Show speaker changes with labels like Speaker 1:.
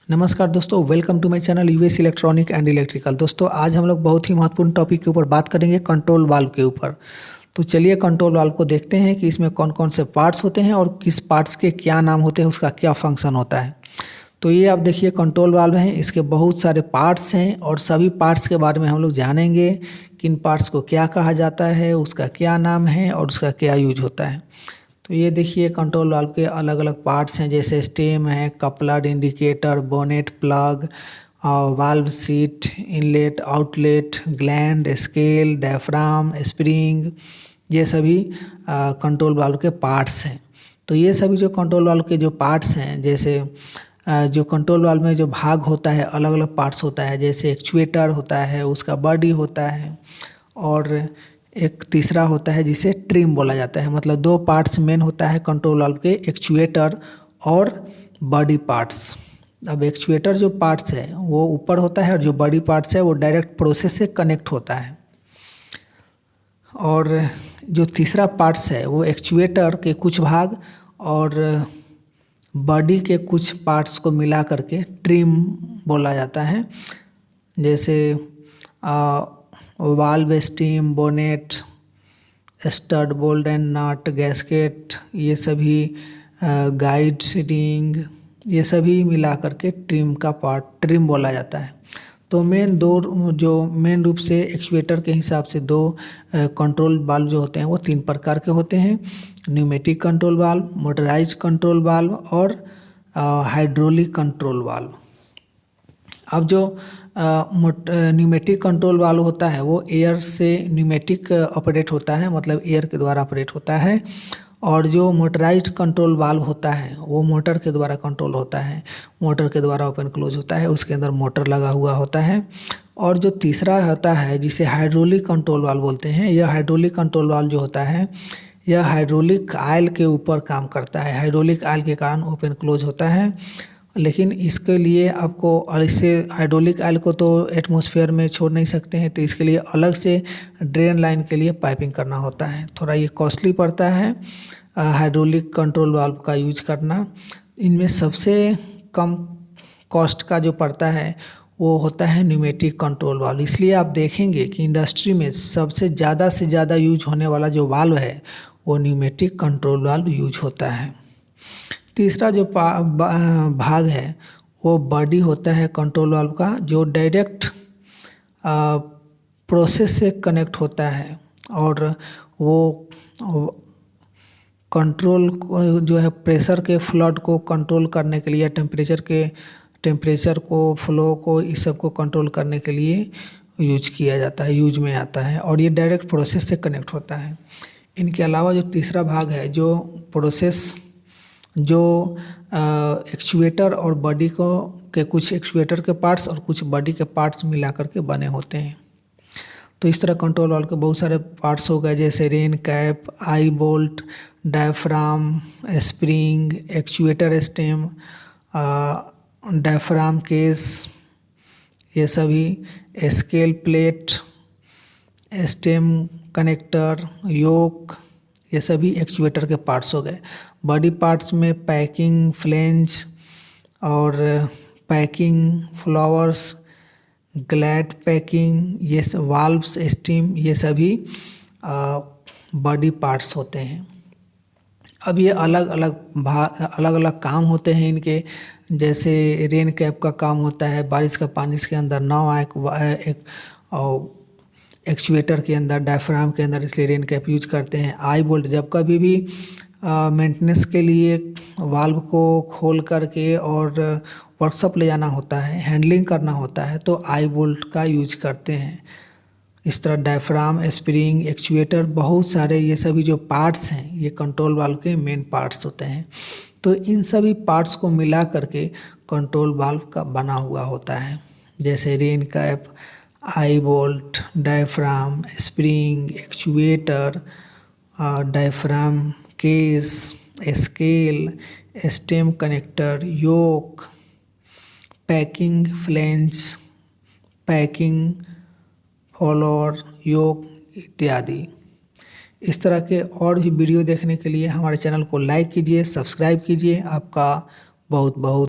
Speaker 1: नमस्कार दोस्तों, welcome to my channel US electronic and electrical. दोस्तों आज हम लोग बहुत ही महत्वपूर्ण टॉपिक के ऊपर बात करेंगे, कंट्रोल वाल्व के ऊपर। तो चलिए कंट्रोल वाल्व को देखते हैं कि इसमें कौन कौन से पार्ट्स होते हैं और किस पार्ट्स के क्या नाम होते हैं, उसका क्या फंक्शन होता है। तो ये आप देखिए कंट्रोल वाल्व है, इसके बहुत सारे पार्ट्स हैं और सभी पार्ट्स के बारे में हम लोग जानेंगे। किन पार्ट्स को क्या कहा जाता है, उसका क्या नाम है और उसका क्या यूज होता है। तो ये देखिए कंट्रोल वाल्व के अलग अलग पार्ट्स हैं, जैसे स्टेम है, coupler, indicator, bonnet, plug, valve seat, inlet, outlet, gland, scale, diaphragm, spring, ये सभी कंट्रोल वाल्व के पार्ट्स हैं। तो ये सभी जो कंट्रोल वाल्व के जो पार्ट्स हैं, जैसे जो कंट्रोल वाल्व में जो भाग होता है, अलग अलग पार्ट्स होता है, जैसे एक्चुएटर होता है, उसका बॉडी होता है और एक तीसरा होता है जिसे ट्रिम बोला जाता है। मतलब दो पार्ट्स मेन होता है कंट्रोल वाल्व के, एक्चुएटर और बॉडी पार्ट्स। अब एक्चुएटर जो पार्ट्स है वो ऊपर होता है और जो बॉडी पार्ट्स है वो डायरेक्ट प्रोसेस से कनेक्ट होता है। और जो तीसरा पार्ट्स है वो एक्चुएटर के कुछ भाग और बॉडी के कुछ पार्ट्स को मिला करके ट्रिम बोला जाता है। जैसे valve, steam, bonnet, stud, bolt and nut, gasket, ये सभी गाइड, रिंग, ये सभी मिला करके ट्रिम का पार्ट ट्रिम बोला जाता है। तो मेन रूप से एक्चुएटर के हिसाब से दो कंट्रोल वाल्व जो होते हैं वो तीन प्रकार के होते हैं: pneumatic control valve, motorised control valve और हाइड्रोलिक कंट्रोल वाल्व। अब जो न्यूमेटिक कंट्रोल वाल्व होता है वो एयर से न्यूमेटिक ऑपरेट होता है, मतलब एयर के द्वारा ऑपरेट होता है। और जो मोटराइज्ड कंट्रोल वाल्व होता है वो मोटर के द्वारा कंट्रोल होता है, मोटर के द्वारा ओपन क्लोज होता है, उसके अंदर मोटर लगा हुआ होता है। और जो तीसरा होता है जिसे हाइड्रोलिक कंट्रोल वाल्व बोलते हैं, यह हाइड्रोलिक कंट्रोल वाल्व जो होता है यह हाइड्रोलिक आयल के ऊपर काम करता है। हाइड्रोलिक आयल के कारण ओपन क्लोज होता है, लेकिन इसके लिए आपको, और इससे हाइड्रोलिक आयल को तो एटमॉस्फेयर में छोड़ नहीं सकते हैं, तो इसके लिए अलग से ड्रेन लाइन के लिए पाइपिंग करना होता है। थोड़ा ये कॉस्टली पड़ता है हाइड्रोलिक कंट्रोल वाल्व का यूज करना। इनमें सबसे कम कॉस्ट का जो पड़ता है वो होता है न्यूमेटिक कंट्रोल वाल्व। इसलिए आप देखेंगे कि इंडस्ट्री में सबसे ज़्यादा से ज़्यादा यूज होने वाला जो वाल्व है वो न्यूमेटिक कंट्रोल वाल्व यूज होता है। तीसरा जो भाग है वो बॉडी होता है कंट्रोल वाल्व का, जो डायरेक्ट प्रोसेस से कनेक्ट होता है और वो कंट्रोल जो है प्रेशर के फ्लड को कंट्रोल करने के लिए, टेम्परेचर को, फ्लो को, इस सब को कंट्रोल करने के लिए यूज किया जाता है, यूज में आता है। और ये डायरेक्ट प्रोसेस से कनेक्ट होता है। इनके अलावा जो तीसरा भाग है, जो प्रोसेस जो एक्चुएटर और बॉडी को के कुछ एक्चुएटर के पार्ट्स और कुछ बॉडी के पार्ट्स मिला करके बने होते हैं। तो इस तरह कंट्रोल वाल्व के बहुत सारे पार्ट्स हो गए, जैसे rain cap, eye bolt, diaphragm, spring, actuator stem, diaphragm case, ये सभी, स्केल प्लेट, स्टेम कनेक्टर, योक, ये सभी एक्चुएटर के पार्ट्स हो गए। बॉडी पार्ट्स में पैकिंग, फ्लेंज और पैकिंग, फ्लावर्स, ग्लैड पैकिंग, ये सब वाल्व्स, स्टीम, ये सभी बॉडी पार्ट्स होते हैं। अब ये अलग अलग काम होते हैं इनके। जैसे रेन कैप का काम होता है बारिश का पानी इसके अंदर ना आए, एक एक्चुएटर के अंदर, डायफ्राम के अंदर, इसलिए रेन कैप यूज करते हैं। आई बोल्ट, जब कभी भी मेंटेनेंस के लिए वाल्व को खोल करके और वर्कशॉप ले जाना होता है, हैंडलिंग करना होता है, तो आई बोल्ट का यूज करते हैं। इस तरह डायफ्राम, स्प्रिंग, एक्चुएटर, बहुत सारे ये सभी जो पार्ट्स हैं ये कंट्रोल वाल्व के मेन पार्ट्स होते हैं। तो इन सभी पार्ट्स को मिला करके कंट्रोल वाल्व का बना हुआ होता है। जैसे rain cap, eye bolt, diaphragm, spring, actuator, diaphragm case, scale, stem connector, yoke, packing flange, packing follower, yoke इत्यादि। इस तरह के और भी वीडियो देखने के लिए हमारे चैनल को लाइक कीजिए, सब्सक्राइब कीजिए। आपका बहुत बहुत